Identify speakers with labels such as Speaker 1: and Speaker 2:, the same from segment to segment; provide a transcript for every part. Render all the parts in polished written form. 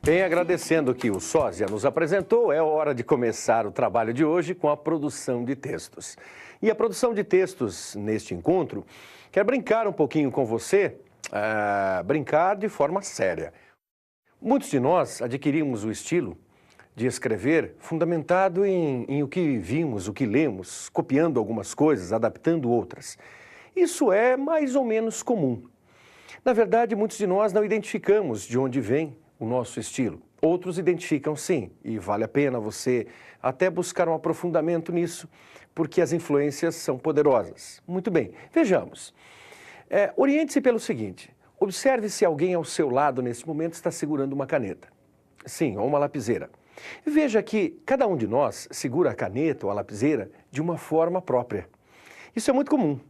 Speaker 1: Bem, agradecendo que o Sósia nos apresentou, é hora de começar o trabalho de hoje com a produção de textos. E a produção de textos neste encontro quer brincar um pouquinho com você, brincar de forma séria. Muitos de nós adquirimos o estilo de escrever fundamentado em o que vimos, o que lemos, copiando algumas coisas, adaptando outras. Isso é mais ou menos comum. Na verdade, muitos de nós não identificamos de onde vem o nosso estilo. Outros identificam sim, e vale a pena você até buscar um aprofundamento nisso, porque as influências são poderosas. Muito bem, vejamos. Oriente-se pelo seguinte, observe se alguém ao seu lado nesse momento está segurando uma caneta. Sim, ou uma lapiseira. Veja que cada um de nós segura a caneta ou a lapiseira de uma forma própria. Isso é muito comum.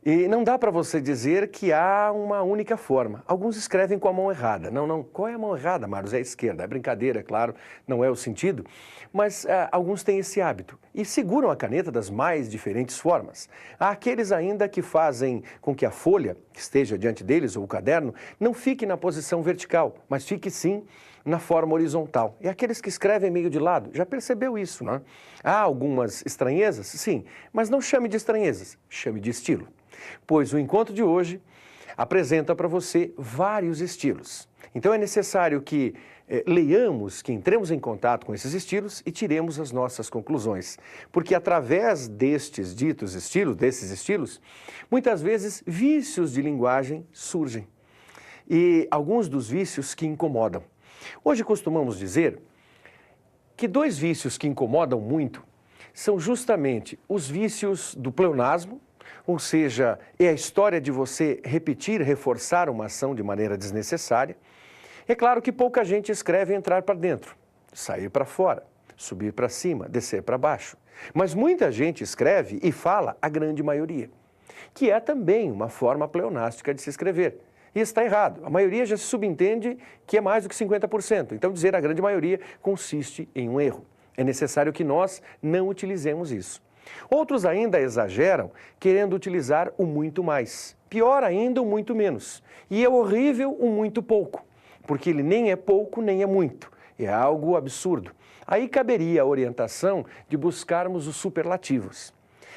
Speaker 1: E não dá para você dizer que há uma única forma. Alguns escrevem com a mão errada. Não. Qual é a mão errada, Marlos? É a esquerda. É brincadeira, é claro, não é o sentido. Mas alguns têm esse hábito e seguram a caneta das mais diferentes formas. Há aqueles ainda que fazem com que a folha que esteja diante deles, ou o caderno, não fique na posição vertical, mas fique sim na forma horizontal. E aqueles que escrevem meio de lado, já percebeu isso, não é? Há algumas estranhezas? Sim, mas não chame de estranhezas, chame de estilo. Pois o encontro de hoje apresenta para você vários estilos. Então é necessário que leiamos, que entremos em contato com esses estilos e tiremos as nossas conclusões. Porque através desses estilos, muitas vezes vícios de linguagem surgem. E alguns dos vícios que incomodam. Hoje costumamos dizer que dois vícios que incomodam muito são justamente os vícios do pleonasmo, ou seja, é a história de você repetir, reforçar uma ação de maneira desnecessária. É claro que pouca gente escreve entrar para dentro, sair para fora, subir para cima, descer para baixo. Mas muita gente escreve e fala a grande maioria, que é também uma forma pleonástica de se escrever. E está errado. A maioria já se subentende que é mais do que 50%. Então, dizer a grande maioria consiste em um erro. É necessário que nós não utilizemos isso. Outros ainda exageram, querendo utilizar o muito mais. Pior ainda, o muito menos. E é horrível o muito pouco, porque ele nem é pouco, nem é muito. É algo absurdo. Aí caberia a orientação de buscarmos os superlativos.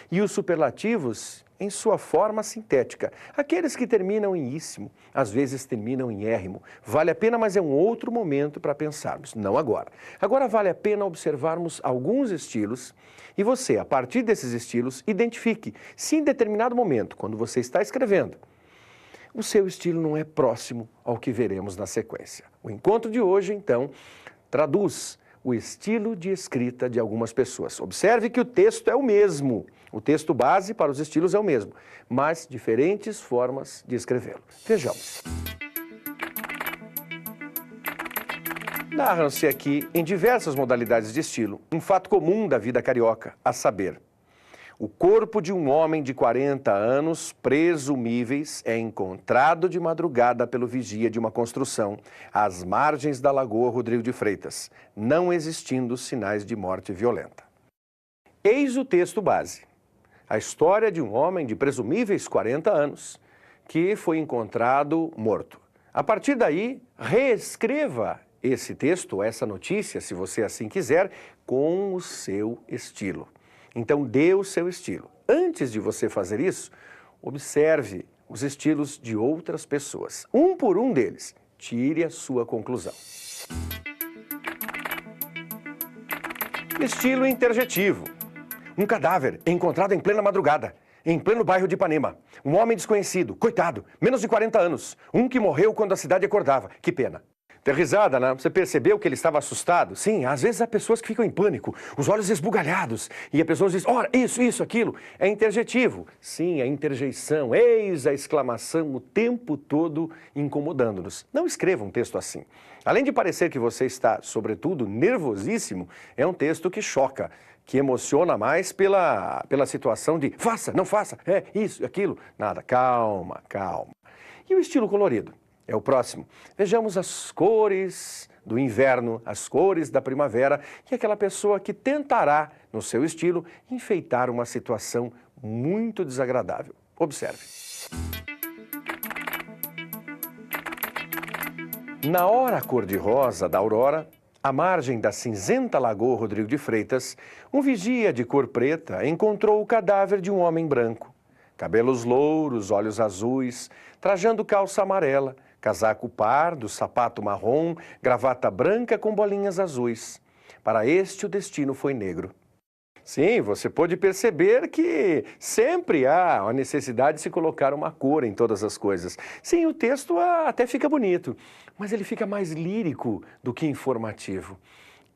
Speaker 1: E os superlativos em sua forma sintética. Aqueles que terminam em íssimo, às vezes terminam em érrimo. Vale a pena, mas é um outro momento para pensarmos, não agora. Agora vale a pena observarmos alguns estilos e você, a partir desses estilos, identifique se em determinado momento, quando você está escrevendo, o seu estilo não é próximo ao que veremos na sequência. O encontro de hoje, então, traduz o estilo de escrita de algumas pessoas. Observe que o texto é o mesmo. O texto base para os estilos é o mesmo, mas diferentes formas de escrevê-lo. Vejamos. Narram-se aqui, em diversas modalidades de estilo, um fato comum da vida carioca, a saber, o corpo de um homem de 40 anos, presumíveis, é encontrado de madrugada pelo vigia de uma construção, às margens da Lagoa Rodrigo de Freitas, não existindo sinais de morte violenta. Eis o texto base. A história de um homem de presumíveis 40 anos que foi encontrado morto. A partir daí, reescreva esse texto, essa notícia, se você assim quiser, com o seu estilo. Então, dê o seu estilo. Antes de você fazer isso, observe os estilos de outras pessoas. Um por um deles, tire a sua conclusão. Estilo interjetivo. Um cadáver encontrado em plena madrugada, em pleno bairro de Ipanema. Um homem desconhecido, coitado, menos de 40 anos. Um que morreu quando a cidade acordava. Que pena. Tem risada, né? Você percebeu que ele estava assustado? Sim, às vezes há pessoas que ficam em pânico, os olhos esbugalhados, e a pessoa diz, ora, isso, aquilo. É interjetivo. Sim, é interjeição. Eis a exclamação o tempo todo incomodando-nos. Não escreva um texto assim. Além de parecer que você está, sobretudo, nervosíssimo, é um texto que choca, que emociona mais pela situação de faça, não faça, isso, aquilo. Nada, calma. E o estilo colorido? É o próximo. Vejamos as cores do inverno, as cores da primavera e aquela pessoa que tentará, no seu estilo, enfeitar uma situação muito desagradável. Observe. Na hora cor-de-rosa da aurora, à margem da cinzenta Lagoa Rodrigo de Freitas, um vigia de cor preta encontrou o cadáver de um homem branco. Cabelos louros, olhos azuis, trajando calça amarela, casaco pardo, sapato marrom, gravata branca com bolinhas azuis. Para este, o destino foi negro. Sim, você pode perceber que sempre há a necessidade de se colocar uma cor em todas as coisas. Sim, o texto até fica bonito, mas ele fica mais lírico do que informativo.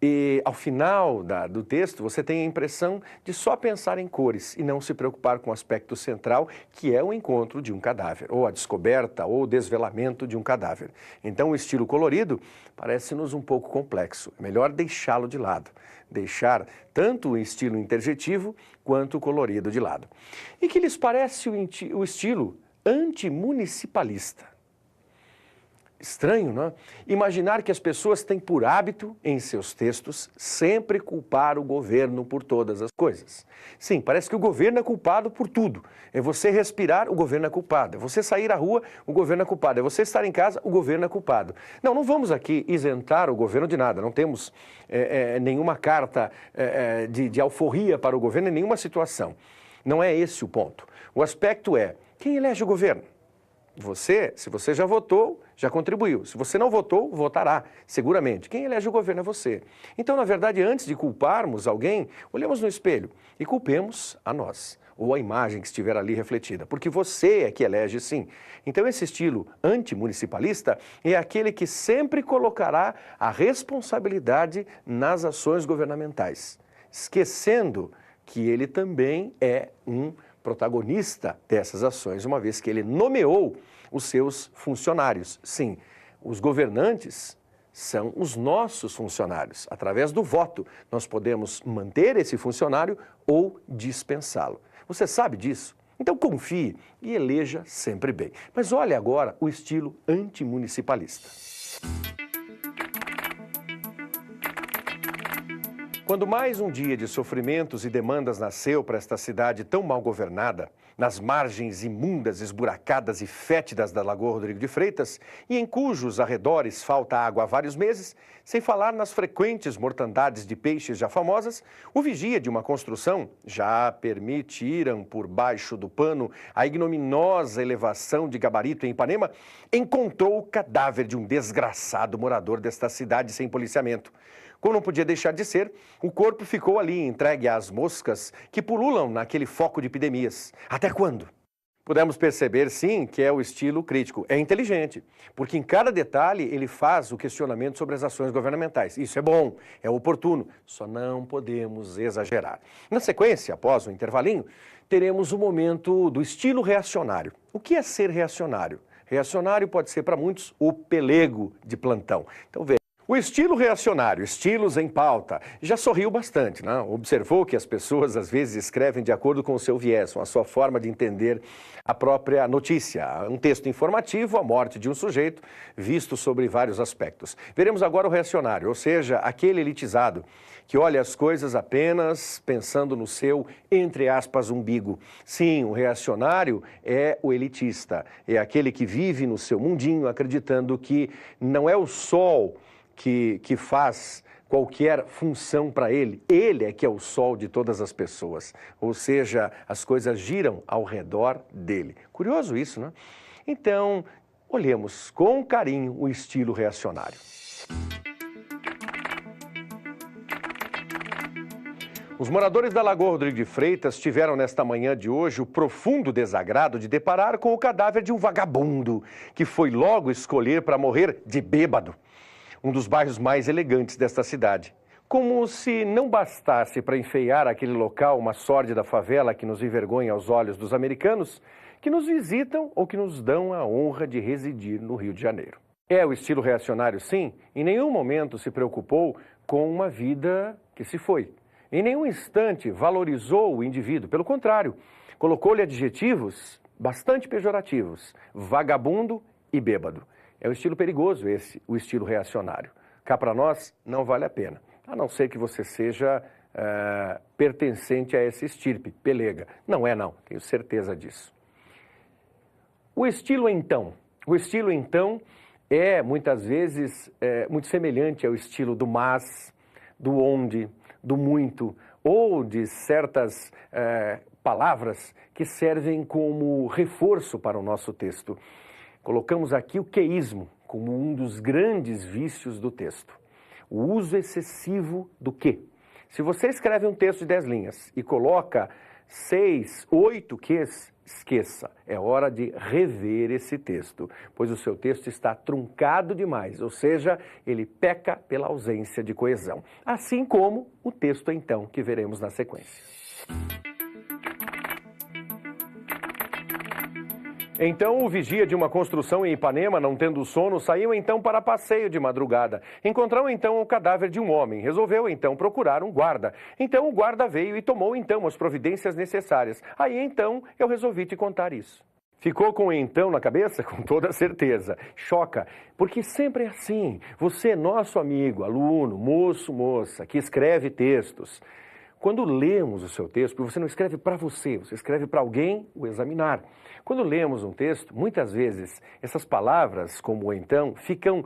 Speaker 1: E ao final do texto, você tem a impressão de só pensar em cores e não se preocupar com o aspecto central, que é o encontro de um cadáver, ou a descoberta ou o desvelamento de um cadáver. Então, o estilo colorido parece-nos um pouco complexo. É melhor deixá-lo de lado. Deixar tanto o estilo interjetivo quanto o colorido de lado. E que lhes parece o estilo antimunicipalista? Estranho, não é? Imaginar que as pessoas têm por hábito, em seus textos, sempre culpar o governo por todas as coisas. Sim, parece que o governo é culpado por tudo. É você respirar, o governo é culpado. É você sair à rua, o governo é culpado. É você estar em casa, o governo é culpado. Não vamos aqui isentar o governo de nada. Não temos nenhuma carta de alforria para o governo em nenhuma situação. Não é esse o ponto. O aspecto é, quem elege o governo? Você, se você já votou, já contribuiu. Se você não votou, votará, seguramente. Quem elege o governo é você. Então, na verdade, antes de culparmos alguém, olhemos no espelho e culpemos a nós, ou a imagem que estiver ali refletida, porque você é que elege sim. Então, esse estilo antimunicipalista é aquele que sempre colocará a responsabilidade nas ações governamentais, esquecendo que ele também é um protagonista dessas ações, uma vez que ele nomeou os seus funcionários. Sim, os governantes são os nossos funcionários. Através do voto, nós podemos manter esse funcionário ou dispensá-lo. Você sabe disso? Então confie e eleja sempre bem. Mas olhe agora o estilo antimunicipalista. Quando mais um dia de sofrimentos e demandas nasceu para esta cidade tão mal governada, nas margens imundas, esburacadas e fétidas da Lagoa Rodrigo de Freitas, e em cujos arredores falta água há vários meses, sem falar nas frequentes mortandades de peixes já famosas, o vigia de uma construção já permitiram por baixo do pano a ignominiosa elevação de gabarito em Ipanema, encontrou o cadáver de um desgraçado morador desta cidade sem policiamento. Como não podia deixar de ser, o corpo ficou ali entregue às moscas que pululam naquele foco de epidemias. Até quando? Podemos perceber, sim, que é o estilo crítico. É inteligente, porque em cada detalhe ele faz o questionamento sobre as ações governamentais. Isso é bom, é oportuno, só não podemos exagerar. Na sequência, após o intervalinho, teremos o momento do estilo reacionário. O que é ser reacionário? Reacionário pode ser para muitos o pelego de plantão. Então veja. O estilo reacionário, estilos em pauta, já sorriu bastante, né? Observou que as pessoas às vezes escrevem de acordo com o seu viés, com a sua forma de entender a própria notícia. Um texto informativo, a morte de um sujeito, visto sobre vários aspectos. Veremos agora o reacionário, ou seja, aquele elitizado, que olha as coisas apenas pensando no seu, entre aspas, umbigo. Sim, o reacionário é o elitista, é aquele que vive no seu mundinho acreditando que não é o sol que faz qualquer função para ele. Ele é que é o sol de todas as pessoas. Ou seja, as coisas giram ao redor dele. Curioso isso, né? Então, olhemos com carinho o estilo reacionário. Os moradores da Lagoa Rodrigo de Freitas tiveram nesta manhã de hoje o profundo desagrado de deparar com o cadáver de um vagabundo que foi logo escolher para morrer de bêbado. Um dos bairros mais elegantes desta cidade. Como se não bastasse para enfeiar aquele local uma sórdida favela que nos envergonha aos olhos dos americanos, que nos visitam ou que nos dão a honra de residir no Rio de Janeiro. É o estilo reacionário, sim, em nenhum momento se preocupou com uma vida que se foi. Em nenhum instante valorizou o indivíduo, pelo contrário, colocou-lhe adjetivos bastante pejorativos, vagabundo e bêbado. É um estilo perigoso esse, o estilo reacionário. Cá para nós, não vale a pena. A não ser que você seja pertencente a essa estirpe, pelega. Não é não, tenho certeza disso. O estilo então é muitas vezes muito semelhante ao estilo do mas, do onde, do muito, ou de certas palavras que servem como reforço para o nosso texto. Colocamos aqui o queísmo como um dos grandes vícios do texto. O uso excessivo do que. Se você escreve um texto de 10 linhas e coloca 6, 8 ques, esqueça. É hora de rever esse texto, pois o seu texto está truncado demais, ou seja, ele peca pela ausência de coesão. Assim como o texto, então, que veremos na sequência. Então o vigia de uma construção em Ipanema, não tendo sono, saiu então para passeio de madrugada. Encontrou então o cadáver de um homem. Resolveu então procurar um guarda. Então o guarda veio e tomou então as providências necessárias. Aí então eu resolvi te contar isso. Ficou com o então na cabeça? Com toda certeza. Choca, porque sempre é assim. Você, nosso amigo, aluno, moço, moça, que escreve textos. Quando lemos o seu texto, porque você não escreve para você, você escreve para alguém o examinar. Quando lemos um texto, muitas vezes essas palavras, como o então, ficam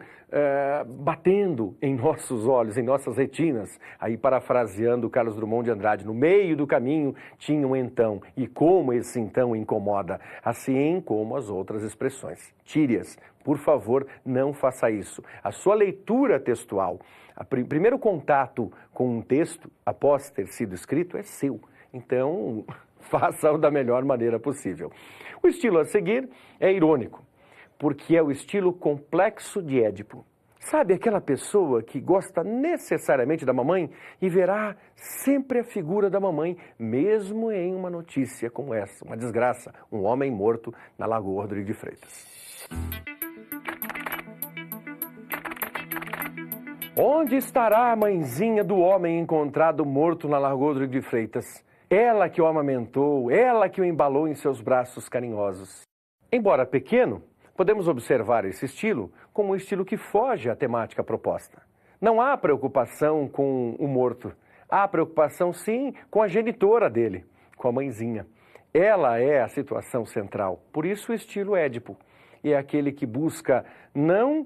Speaker 1: batendo em nossos olhos, em nossas retinas. Aí, parafraseando Carlos Drummond de Andrade, no meio do caminho tinha um então, e como esse então incomoda, assim como as outras expressões. Tire-as, por favor, não faça isso. A sua leitura textual, o primeiro contato com um texto, após ter sido escrito, é seu. Então, faça-o da melhor maneira possível. O estilo a seguir é irônico, porque é o estilo complexo de Édipo. Sabe aquela pessoa que gosta necessariamente da mamãe e verá sempre a figura da mamãe, mesmo em uma notícia como essa, uma desgraça, um homem morto na Lagoa Rodrigo de Freitas. Onde estará a mãezinha do homem encontrado morto na Lagoa Rodrigo de Freitas? Ela que o amamentou, ela que o embalou em seus braços carinhosos. Embora pequeno, podemos observar esse estilo como um estilo que foge à temática proposta. Não há preocupação com o morto. Há preocupação, sim, com a genitora dele, com a mãezinha. Ela é a situação central. Por isso o estilo Édipo. E é aquele que busca não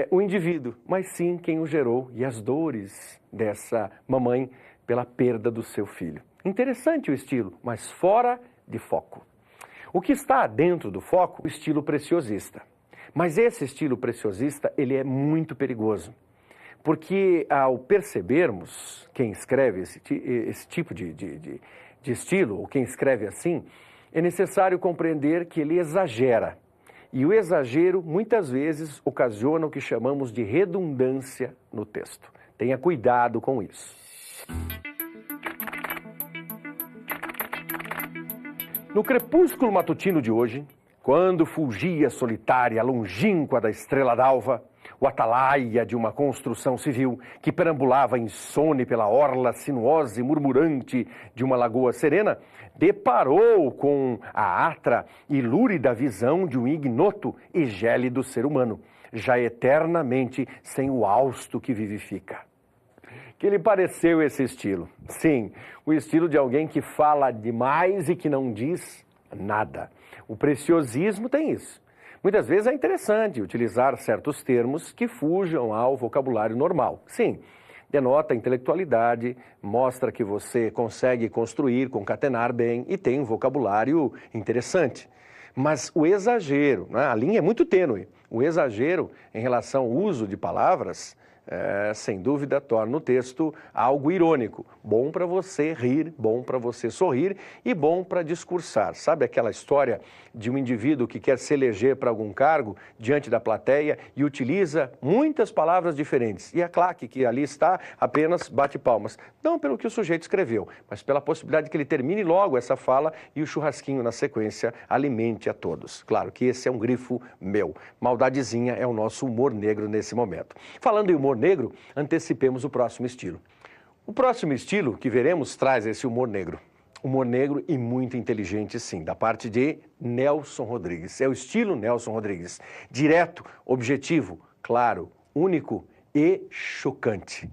Speaker 1: o indivíduo, mas sim quem o gerou e as dores dessa mamãe pela perda do seu filho. Interessante o estilo, mas fora de foco. O que está dentro do foco? O estilo preciosista. Mas esse estilo preciosista, ele é muito perigoso. Porque ao percebermos quem escreve esse tipo de estilo, ou quem escreve assim, é necessário compreender que ele exagera. E o exagero, muitas vezes, ocasiona o que chamamos de redundância no texto. Tenha cuidado com isso. No crepúsculo matutino de hoje, quando fulgia solitária, longínqua da estrela d'alva, o atalaia de uma construção civil que perambulava insone pela orla sinuosa e murmurante de uma lagoa serena, deparou com a atra e lúrida visão de um ignoto e gélido ser humano, já eternamente sem o hausto que vivifica. Que lhe pareceu esse estilo? Sim, o estilo de alguém que fala demais e que não diz nada. O preciosismo tem isso. Muitas vezes é interessante utilizar certos termos que fujam ao vocabulário normal. Sim, denota intelectualidade, mostra que você consegue construir, concatenar bem e tem um vocabulário interessante. Mas o exagero, né? A linha é muito tênue. O exagero em relação ao uso de palavras, sem dúvida, torna o texto algo irônico. Bom para você rir, bom para você sorrir e bom para discursar. Sabe aquela história de um indivíduo que quer se eleger para algum cargo diante da plateia e utiliza muitas palavras diferentes. E a claque que ali está apenas bate palmas. Não pelo que o sujeito escreveu, mas pela possibilidade de que ele termine logo essa fala e o churrasquinho na sequência alimente a todos. Claro que esse é um grifo meu. Maldadezinha é o nosso humor negro nesse momento. Falando em humor negro, antecipemos o próximo estilo. O próximo estilo que veremos traz esse humor negro. Humor negro e muito inteligente, sim, da parte de Nelson Rodrigues. É o estilo Nelson Rodrigues. Direto, objetivo, claro, único e chocante.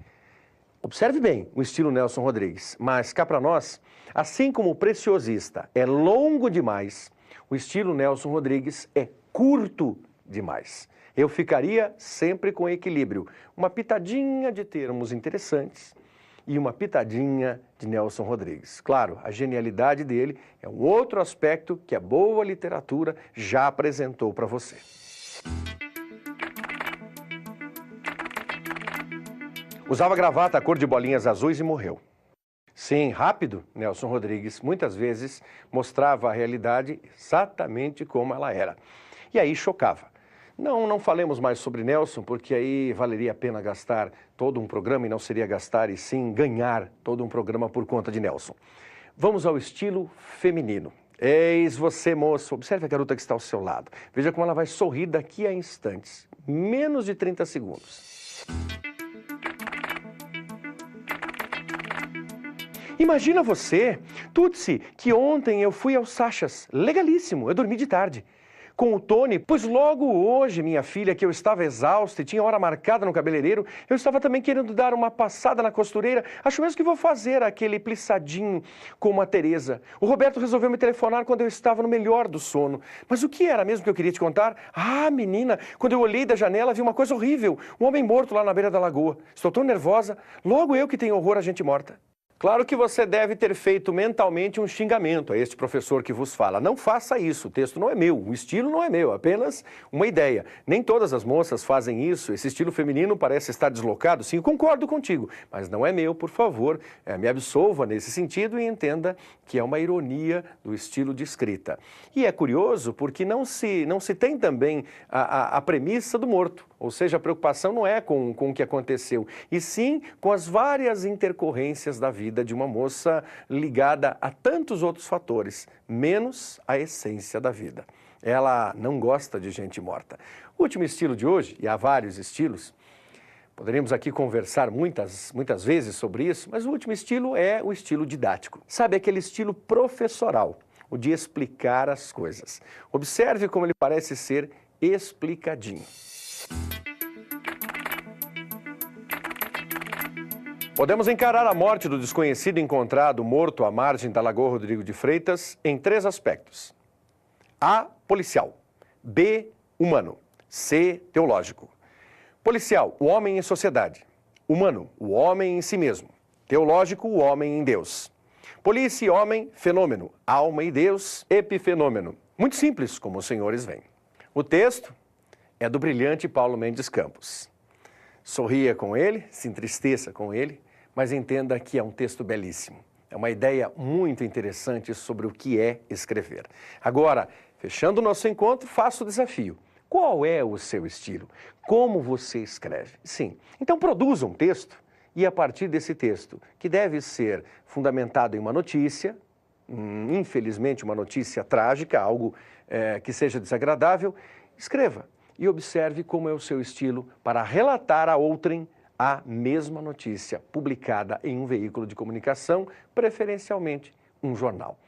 Speaker 1: Observe bem o estilo Nelson Rodrigues, mas cá para nós, assim como o preciosista é longo demais, o estilo Nelson Rodrigues é curto demais. Eu ficaria sempre com equilíbrio, uma pitadinha de termos interessantes e uma pitadinha de Nelson Rodrigues. Claro, a genialidade dele é um outro aspecto que a boa literatura já apresentou para você. Usava gravata cor de bolinhas azuis e morreu. Sim, rápido, Nelson Rodrigues muitas vezes mostrava a realidade exatamente como ela era. E aí chocava. Não falemos mais sobre Nelson, porque aí valeria a pena gastar todo um programa e não seria gastar, e sim ganhar todo um programa por conta de Nelson. Vamos ao estilo feminino. Eis você, moço, observe a garota que está ao seu lado. Veja como ela vai sorrir daqui a instantes. Menos de 30 segundos. Imagina você, Tutsi, que ontem eu fui ao Sachas, legalíssimo, eu dormi de tarde. Com o Tony, pois logo hoje, minha filha, que eu estava exausta e tinha hora marcada no cabeleireiro, eu estava também querendo dar uma passada na costureira. Acho mesmo que vou fazer aquele plissadinho como a Tereza. O Roberto resolveu me telefonar quando eu estava no melhor do sono. Mas o que era mesmo que eu queria te contar? Ah, menina, quando eu olhei da janela vi uma coisa horrível. Um homem morto lá na beira da lagoa. Estou tão nervosa. Logo eu que tenho horror a gente morta. Claro que você deve ter feito mentalmente um xingamento a este professor que vos fala. Não faça isso, o texto não é meu, o estilo não é meu, apenas uma ideia. Nem todas as moças fazem isso, esse estilo feminino parece estar deslocado, sim, concordo contigo, mas não é meu, por favor, me absolva nesse sentido e entenda que é uma ironia do estilo de escrita. E é curioso porque não se tem também a premissa do morto, ou seja, a preocupação não é com o que aconteceu, e sim com as várias intercorrências da vida de uma moça ligada a tantos outros fatores, menos a essência da vida. Ela não gosta de gente morta. O último estilo de hoje, e há vários estilos, poderíamos aqui conversar muitas vezes sobre isso, mas o último estilo é o estilo didático. Sabe, aquele estilo professoral, o de explicar as coisas. Observe como ele parece ser explicadinho. Podemos encarar a morte do desconhecido encontrado morto à margem da Lagoa Rodrigo de Freitas em 3 aspectos. A, policial. B, humano. C, teológico. Policial, o homem em sociedade. Humano, o homem em si mesmo. Teológico, o homem em Deus. Polícia e homem, fenômeno. Alma e Deus, epifenômeno. Muito simples, como os senhores veem. O texto é do brilhante Paulo Mendes Campos. Sorria com ele, se entristeça com ele, mas entenda que é um texto belíssimo. É uma ideia muito interessante sobre o que é escrever. Agora, fechando o nosso encontro, faço o desafio. Qual é o seu estilo? Como você escreve? Sim, então produza um texto e a partir desse texto, que deve ser fundamentado em uma notícia, infelizmente uma notícia trágica, algo que seja desagradável, escreva. E observe como é o seu estilo para relatar a outrem a mesma notícia publicada em um veículo de comunicação, preferencialmente um jornal.